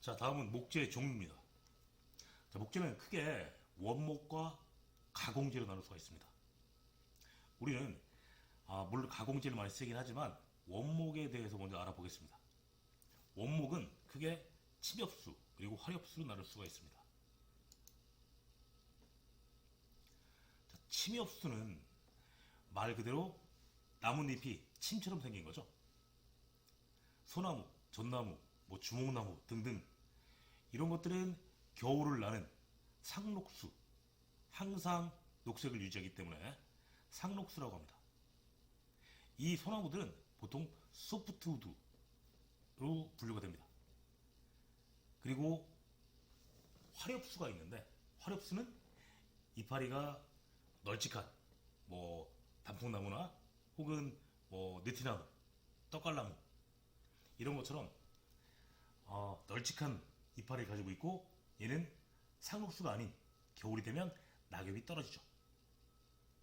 자, 다음은 목재의 종류입니다. 자, 목재는 크게 원목과 가공재로 나눌 수가 있습니다. 우리는 물론 가공재를 많이 쓰긴 하지만 원목에 대해서 먼저 알아보겠습니다. 원목은 크게 침엽수 그리고 화렵수로 나눌 수가 있습니다. 자, 침엽수는 말 그대로 나뭇잎이 침처럼 생긴 거죠. 소나무, 전나무, 주목나무 등등 이런 것들은 겨울을 나는 상록수, 항상 녹색을 유지하기 때문에 상록수라고 합니다. 이 소나무들은 보통 소프트우드로 분류가 됩니다. 그리고 화렵수가 있는데 화렵수는 이파리가 널찍한 단풍나무나 혹은 느티나무, 떡갈나무 이런 것처럼 널찍한 이파리를 가지고 있고 얘는 상록수가 아닌 겨울이 되면 낙엽이 떨어지죠.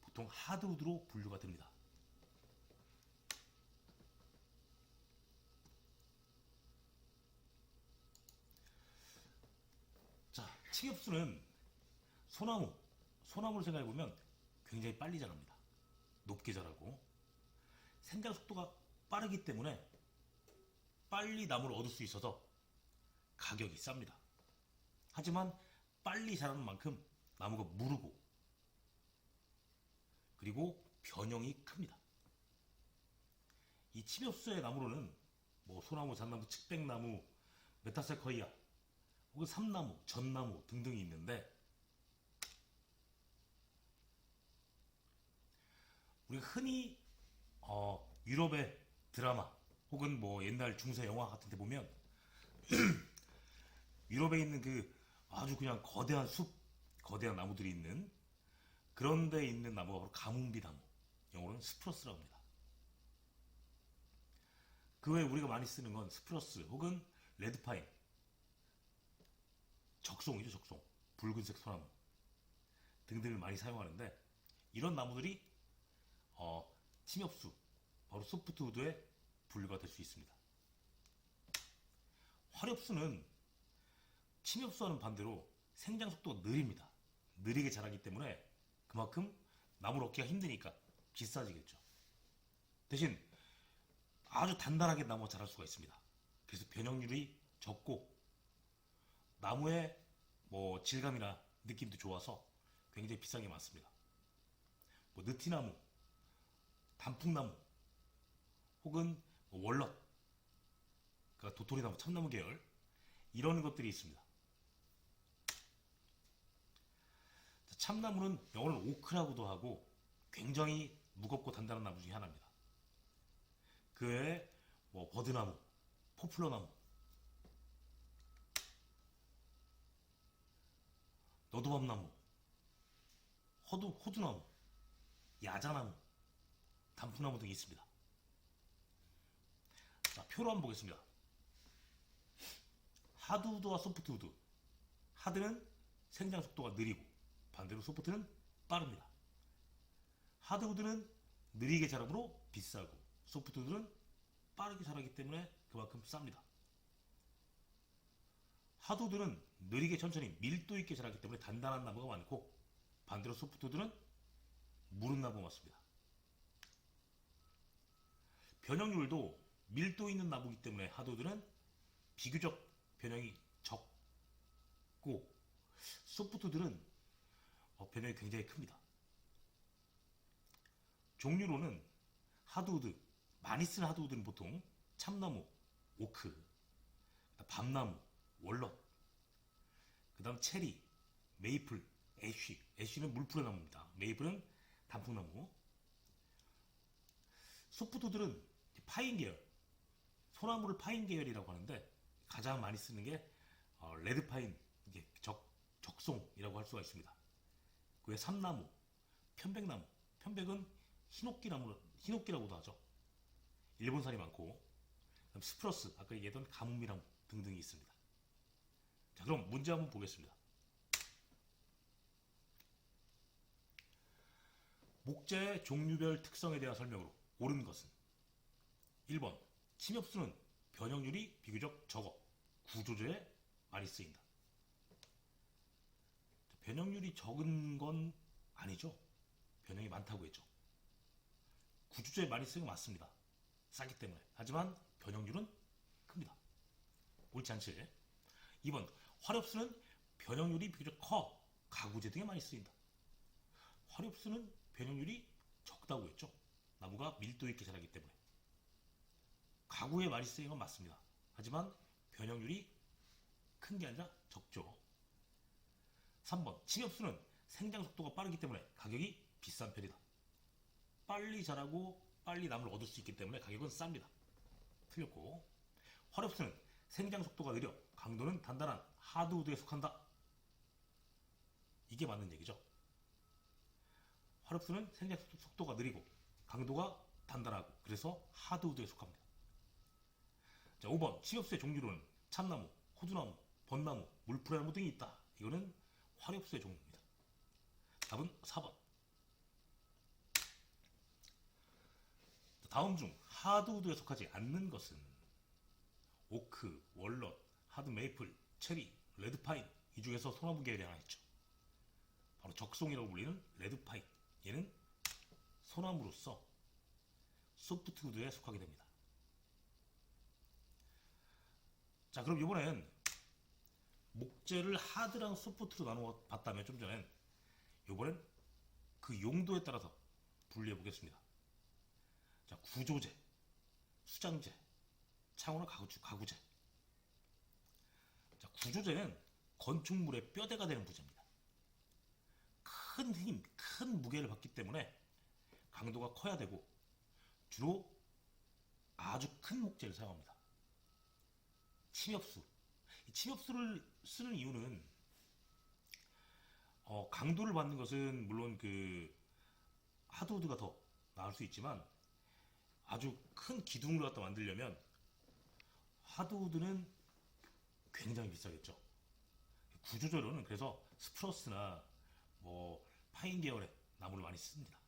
보통 하드우드로 분류가 됩니다. 자, 침엽수는 소나무를 생각해보면 굉장히 빨리 자랍니다. 높게 자라고 생장 속도가 빠르기 때문에 빨리 나무를 얻을 수 있어서 가격이 쌉니다. 하지만 빨리 자라는 만큼 나무가 무르고 그리고 변형이 큽니다. 이 침엽수의 나무로는 소나무, 잣나무, 측백나무, 메타세커이아 혹은 삼나무, 전나무 등등이 있는데 우리가 흔히 유럽의 드라마 혹은 옛날 중세 영화 같은 데 보면 유럽에 있는 그 아주 그냥 거대한 숲, 거대한 나무들이 있는 그런 데 있는 나무가 바로 가뭄비 나무, 영어로는 스프러스라고 합니다. 그 외에 우리가 많이 쓰는 건 스프러스 혹은 레드파인, 적송이죠, 적송. 붉은색 소나무 등등을 많이 사용하는데 이런 나무들이 침엽수, 바로 소프트우드에 분류가 될 수 있습니다. 화렵수는 침엽수와는 반대로 생장 속도가 느립니다. 느리게 자라기 때문에 그만큼 나무를 얻기가 힘드니까 비싸지겠죠. 대신 아주 단단하게 나무가 자랄 수가 있습니다. 그래서 변형률이 적고 나무의 질감이나 느낌도 좋아서 굉장히 비싼 게 많습니다. 느티나무, 단풍나무 혹은 월넛, 그러니까 도토리나무, 참나무 계열 이런 것들이 있습니다. 참나무는 영어로는 오크라고도 하고 굉장히 무겁고 단단한 나무 중에 하나입니다. 그 외에 버드나무, 포플러나무, 너도밤나무, 호두나무, 야자나무, 단풍나무 등이 있습니다. 자, 표로 한번 보겠습니다. 하드우드와 소프트우드. 하드는 생장 속도가 느리고 반대로 소프트는 빠릅니다. 하드우드는 느리게 자라므로 비싸고 소프트우드는 빠르게 자라기 때문에 그만큼 쌉니다. 하드우드는 느리게 천천히 밀도 있게 자라기 때문에 단단한 나무가 많고 반대로 소프트우드는 무른 나무가 많습니다. 변형률도 밀도 있는 나무이기 때문에 하드우드는 비교적 변형이 적고 소프트우드는 변형이 굉장히 큽니다. 종류로는 하드우드, 많이 쓰는 하드우드는 보통 참나무, 오크, 밤나무, 월넛, 그 다음 체리, 메이플, 애쉬는 물풀의 나무입니다. 메이플은 단풍나무. 소프트우드는 파인 계열, 소나무를 파인 계열이라고 하는데 가장 많이 쓰는 게 레드파인, 이게 적송이라고 할 수가 있습니다. 그 외에 삼나무, 편백나무, 편백은 흰옥기라고도 하죠. 일본산이 많고, 그다음 스프러스, 아까 얘기했던 가뭄이나무 등등이 있습니다. 자, 그럼 문제 한번 보겠습니다. 목재의 종류별 특성에 대한 설명으로 옳은 것은 1번 침엽수는 변형률이 비교적 적어 구조조에 많이 쓰인다. 변형률이 적은 건 아니죠. 변형이 많다고 했죠. 구주제에 많이 쓰는 건 맞습니다. 싸기 때문에. 하지만 변형률은 큽니다. 옳지 않지? 2번, 화렵수는 변형률이 비교적 커 가구재 등에 많이 쓰인다. 화렵수는 변형률이 적다고 했죠. 나무가 밀도 있게 자라기 때문에. 가구에 많이 쓰이는 건 맞습니다. 하지만 변형률이 큰 게 아니라 적죠. 3번, 침엽수는 생장 속도가 빠르기 때문에 가격이 비싼 편이다. 빨리 자라고 빨리 나무를 얻을 수 있기 때문에 가격은 쌉니다. 틀렸고, 화렵수는 생장 속도가 느려 강도는 단단한 하드우드에 속한다. 이게 맞는 얘기죠. 화렵수는 생장 속도가 느리고 강도가 단단하고 그래서 하드우드에 속합니다. 자, 5번, 침엽수의 종류로는 참나무, 호두나무, 벚나무, 물풀나무 등이 있다. 이거는 화렵수의 종류입니다. 답은 4번. 다음 중 하드우드에 속하지 않는 것은 오크, 월넛, 하드 메이플, 체리, 레드파인. 이 중에서 소나무 계열이 하나 있죠. 바로 적송이라고 불리는 레드파인. 얘는 소나무로서 소프트우드에 속하게 됩니다. 자, 그럼 이번엔 목재를 하드랑 소프트로 나누어 봤다면 좀 전엔 이번엔 그 용도에 따라서 분리해 보겠습니다. 자, 구조재, 수장재, 창호나 가구재. 자, 구조재는 건축물의 뼈대가 되는 부재입니다. 큰 힘, 큰 무게를 받기 때문에 강도가 커야 되고 주로 아주 큰 목재를 사용합니다. 침엽수. 이 침엽수를 쓰는 이유는 강도를 받는 것은 물론 그 하드우드가 더 나을 수 있지만 아주 큰 기둥을 갖다 만들려면 하드우드는 굉장히 비싸겠죠. 구조재로는 그래서 스프러스나 뭐 파인 계열의 나무를 많이 씁니다.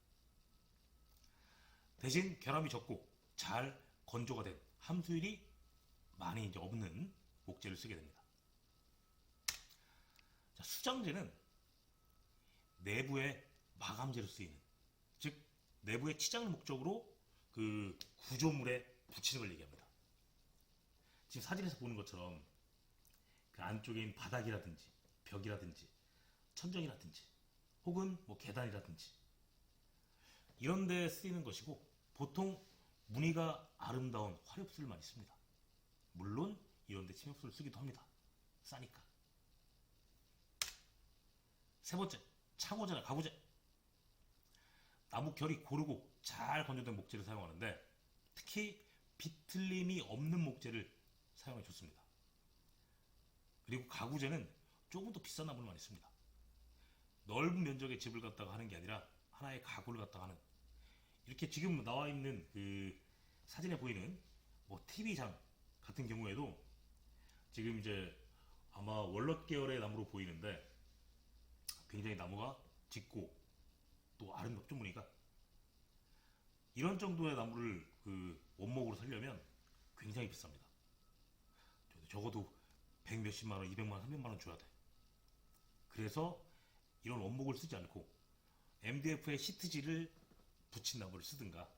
대신 결함이 적고 잘 건조가 된 함수율이 많이 이제 없는 목재를 쓰게 됩니다. 자, 수장재는 내부의 마감재로 쓰이는, 즉 내부의 치장을 목적으로 그 구조물에 붙이는 걸 얘기합니다. 지금 사진에서 보는 것처럼 그 안쪽에 있는 바닥이라든지 벽이라든지 천정이라든지 혹은 뭐 계단이라든지 이런 데 쓰이는 것이고 보통 무늬가 아름다운 화렵수를 많이 씁니다. 물론 이런 데 침엽수를 쓰기도 합니다. 싸니까. 세 번째, 창호재나 가구재. 나무 결이 고르고 잘 건조된 목재를 사용하는데 특히 비틀림이 없는 목재를 사용해 좋습니다. 그리고 가구재는 조금 더 비싼 나무를 많이 씁니다. 넓은 면적의 집을 갖다가 하는 게 아니라 하나의 가구를 갖다가 하는, 이렇게 지금 나와 있는 그 사진에 보이는 뭐 TV장 같은 경우에도 지금 이제 아마 월넛 계열의 나무로 보이는데 굉장히 나무가 짙고 또 아름답죠, 무늬가. 이런 정도의 나무를 그 원목으로 살려면 굉장히 비쌉니다. 적어도 100 몇십만 원, 200만 원, 300만 원 줘야 돼. 그래서 이런 원목을 쓰지 않고 MDF에 시트지를 붙인 나무를 쓰든가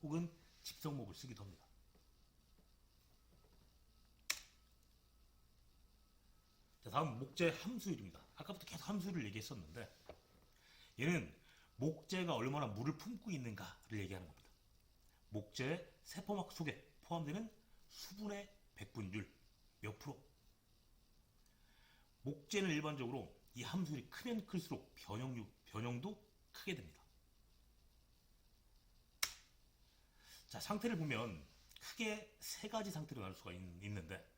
혹은 집성목을 쓰기도 합니다. 자, 다음 목재 함수율입니다. 아까부터 계속 함수율을 얘기했었는데 얘는 목재가 얼마나 물을 품고 있는가를 얘기하는 겁니다. 목재의 세포막 속에 포함되는 수분의 백분율 몇 프로. 목재는 일반적으로 이 함수율이 크면 클수록 변형도 크게 됩니다. 자, 상태를 보면 크게 세 가지 상태로 나눌 수가 있는데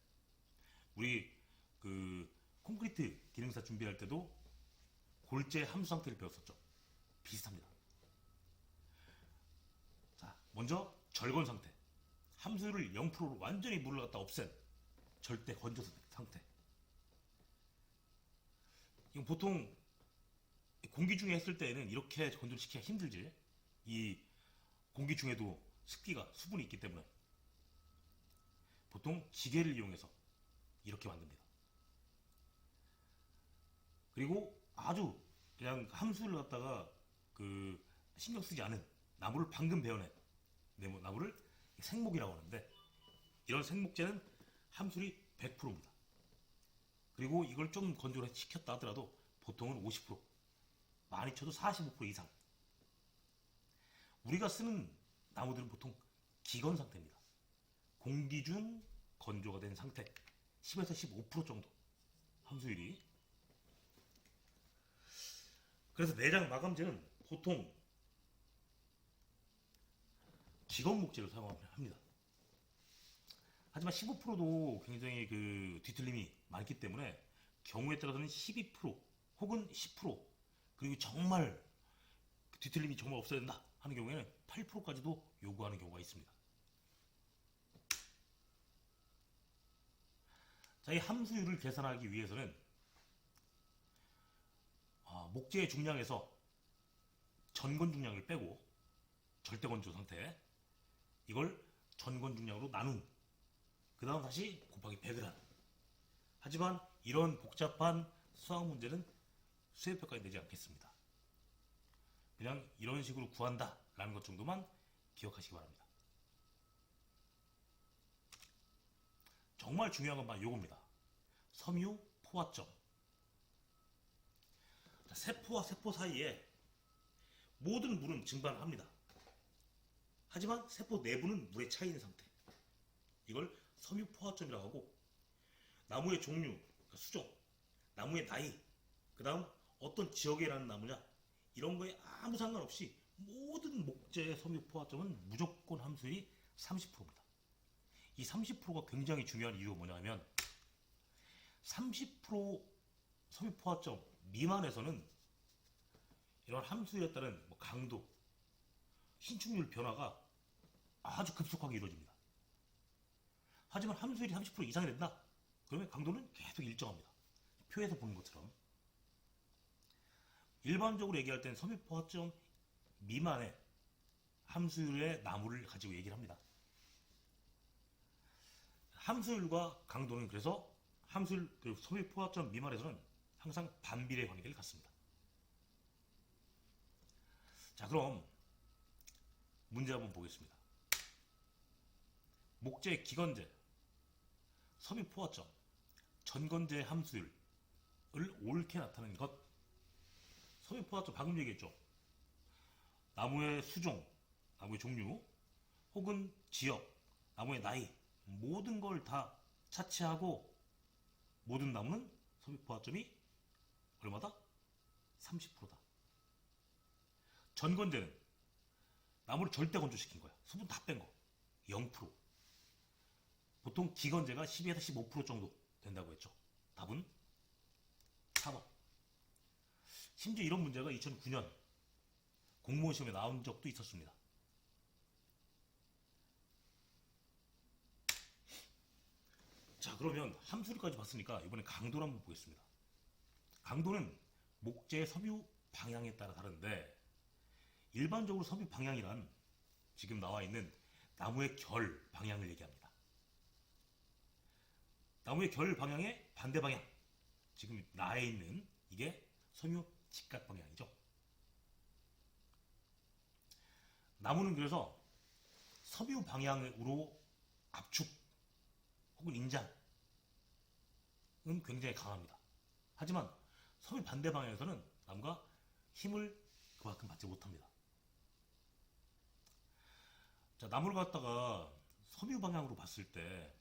우리 그 콘크리트 기능사 준비할 때도 골재 함수 상태를 배웠었죠. 비슷합니다. 자, 먼저 절건 상태. 함수율을 0%로 완전히 물을 갖다 없앤 절대 건조 상태. 이건 보통 공기 중에 했을 때는 이렇게 건조를 시키기가 힘들지. 이 공기 중에도 습기가, 수분이 있기 때문에 보통 기계를 이용해서 이렇게 만듭니다. 그리고 아주 그냥 함수를 갖다가 그 신경 쓰지 않은 나무를 방금 베어낸 나무를 생목이라고 하는데, 이런 생목재는 함수율이 100%입니다. 그리고 이걸 좀 건조를 시켰다 하더라도 보통은 50%, 많이 쳐도 45% 이상. 우리가 쓰는 나무들은 보통 기건 상태입니다. 공기 중 건조가 된 상태, 10에서 15% 정도 함수율이. 그래서 내장 마감재는 보통 기건 목재를 사용합니다. 하지만 15%도 굉장히 그 뒤틀림이 많기 때문에 경우에 따라서는 12% 혹은 10%, 그리고 정말 뒤틀림이 정말 없어야 된다 하는 경우에는 8%까지도 요구하는 경우가 있습니다. 자, 이 함수율을 계산하기 위해서는 목재의 중량에서 전건 중량을 빼고 절대 건조 상태, 이걸 전건 중량으로 나눈, 그 다음 다시 곱하기 100을 한. 하지만 이런 복잡한 수학 문제는 수행평가에 내지 않겠습니다. 그냥 이런 식으로 구한다 라는 것 정도만 기억하시기 바랍니다. 정말 중요한 건 요겁니다. 섬유 포화점. 세포와 세포 사이에 모든 물은 증발을 합니다. 하지만 세포 내부는 물에 차 있는 상태, 이걸 섬유 포화점이라고 하고, 나무의 종류, 그러니까 수종, 나무의 나이, 그 다음 어떤 지역에 나는 나무냐, 이런 거에 아무 상관없이 모든 목재의 섬유 포화점은 무조건 함수율이 30%입니다. 이 30%가 굉장히 중요한 이유가 뭐냐면, 30% 섬유 포화점 미만에서는 이런 함수율에 따른 강도, 신축률 변화가 아주 급속하게 이루어집니다. 하지만 함수율이 30% 이상이 된다? 그러면 강도는 계속 일정합니다. 표에서 보는 것처럼. 일반적으로 얘기할 때는 섬유 포화점 미만의 함수율의 나무를 가지고 얘기를 합니다. 함수율과 강도는 그래서 함수율, 그리고 섬유 포화점 미만에서는 항상 반비례 관계를 갖습니다. 자, 그럼 문제 한번 보겠습니다. 목재 기건재, 섬유 포화점, 전건재 함수율을 옳게 나타내는 것. 섬유 포화점 방금 얘기했죠. 나무의 수종, 나무의 종류, 혹은 지역, 나무의 나이, 모든 걸 다 차치하고 모든 나무는 섬유 포화점이 얼마다? 30%다. 전건재는 나무를 절대 건조시킨 거야. 수분 다 뺀 거. 0%. 보통 기건재가 12에서 15% 정도 된다고 했죠. 답은 4번. 심지어 이런 문제가 2009년 공무원 시험에 나온 적도 있었습니다. 자, 그러면 함수율까지 봤으니까 이번에 강도를 한번 보겠습니다. 강도는 목재의 섬유 방향에 따라 다른데, 일반적으로 섬유 방향이란 지금 나와 있는 나무의 결 방향을 얘기합니다. 나무의 결 방향의 반대 방향, 지금 나에 있는 이게 섬유 직각 방향이죠. 나무는 그래서 섬유 방향으로 압축 혹은 인장은 굉장히 강합니다. 하지만 섬유 반대 방향에서는 나무가 힘을 그만큼 받지 못합니다. 자, 나무를 갖다가 섬유 방향으로 봤을 때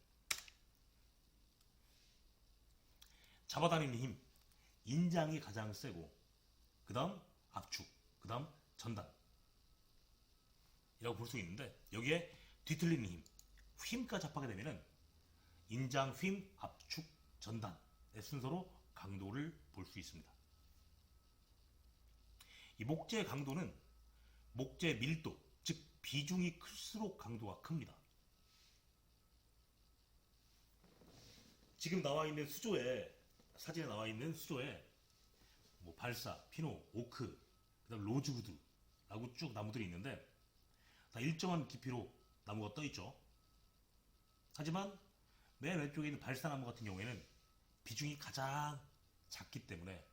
잡아당기는 힘, 인장이 가장 세고, 그 다음 압축, 그 다음 전단 이라고 볼 수 있는데, 여기에 뒤틀리는 힘, 휨까지 합하게 되면은 인장, 휨, 압축, 전단의 순서로 강도를 볼 수 있습니다. 이 목재의 강도는 목재의 밀도, 즉 비중이 클수록 강도가 큽니다. 지금 나와 있는 수조에, 사진에 나와 있는 수조에 발사, 피노, 오크, 그다음 로즈우드라고 쭉 나무들이 있는데, 다 일정한 깊이로 나무가 떠 있죠. 하지만 맨 왼쪽에 있는 발사나무 같은 경우에는 비중이 가장 작기 때문에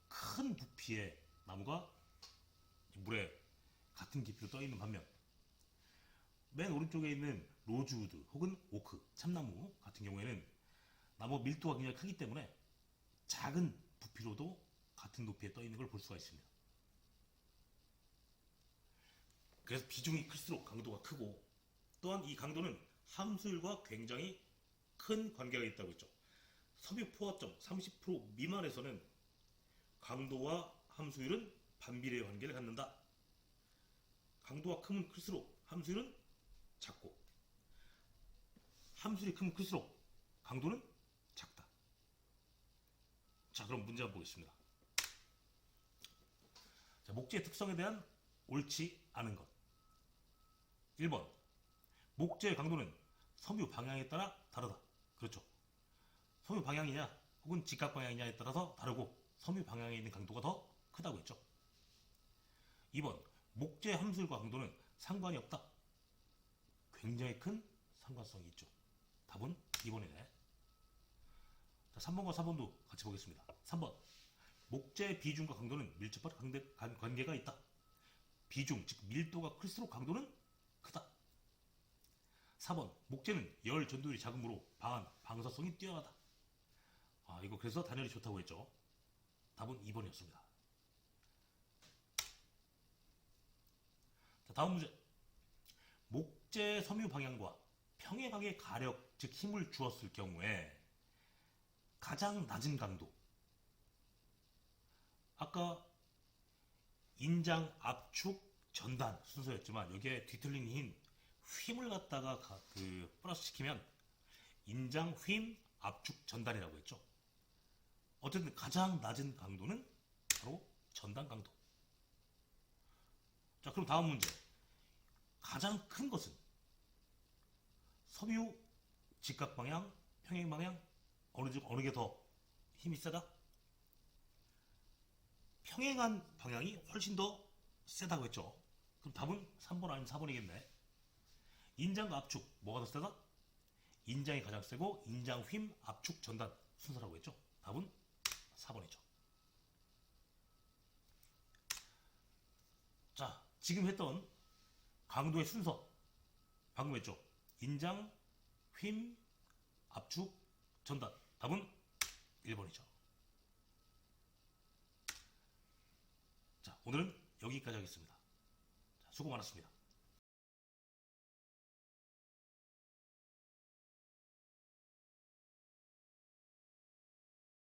큰 부피의 나무가 물에 같은 깊이로 떠 있는 반면 맨 오른쪽에 있는 로즈우드 혹은 오크, 참나무 같은 경우에는 나무 밀도가 굉장히 크기 때문에 작은 부피로도 같은 높이에 떠 있는 걸 볼 수가 있습니다. 그래서 비중이 클수록 강도가 크고, 또한 이 강도는 함수율과 굉장히 큰 관계가 있다고 했죠. 섬유 포화점 30% 미만에서는 강도와 함수율은 반비례의 관계를 갖는다. 강도가 크면 클수록 함수율은 작고, 함수율이 크면 클수록 강도는 작다. 자, 그럼 문제 한번 보겠습니다. 자, 목재의 특성에 대한 옳지 않은 것. 1번, 목재의 강도는 섬유 방향에 따라 다르다. 그렇죠. 섬유 방향이냐 혹은 직각 방향이냐에 따라서 다르고 섬유 방향에 있는 강도가 더 크다고 했죠. 2번, 목재 함수율과 강도는 상관이 없다. 굉장히 큰 상관성이 있죠. 답은 2번이네. 자, 3번과 4번도 같이 보겠습니다. 3번, 목재의 비중과 강도는 밀접한 관계가 있다. 비중, 즉 밀도가 클수록 강도는 크다. 4번, 목재는 열 전도율이 작으므로 방사성이 뛰어나다. 이거 그래서 단열이 좋다고 했죠. 답은 2번이었습니다. 자, 다음 문제. 목재 섬유 방향과 평행하게 가력, 즉 힘을 주었을 경우에 가장 낮은 강도. 아까 인장, 압축, 전단 순서였지만 여기에 뒤틀린 힘을 갖다가 플러스 시키면 인장, 휨, 압축, 전단이라고 했죠. 어쨌든 가장 낮은 강도는 바로 전단 강도. 자, 그럼 다음 문제. 가장 큰 것은 섬유, 직각 방향, 평행 방향, 어느 게 더 힘이 세다? 평행한 방향이 훨씬 더 세다고 했죠. 그럼 답은 3번 아니면 4번이겠네. 인장과 압축, 뭐가 더 세다? 인장이 가장 세고 인장, 휨, 압축, 전단 순서라고 했죠. 답은 4번이죠. 자, 지금 했던 강도의 순서 방금 했죠. 인장, 휨, 압축, 전단. 답은 1번이죠. 자, 오늘은 여기까지 하겠습니다. 자, 수고 많았습니다.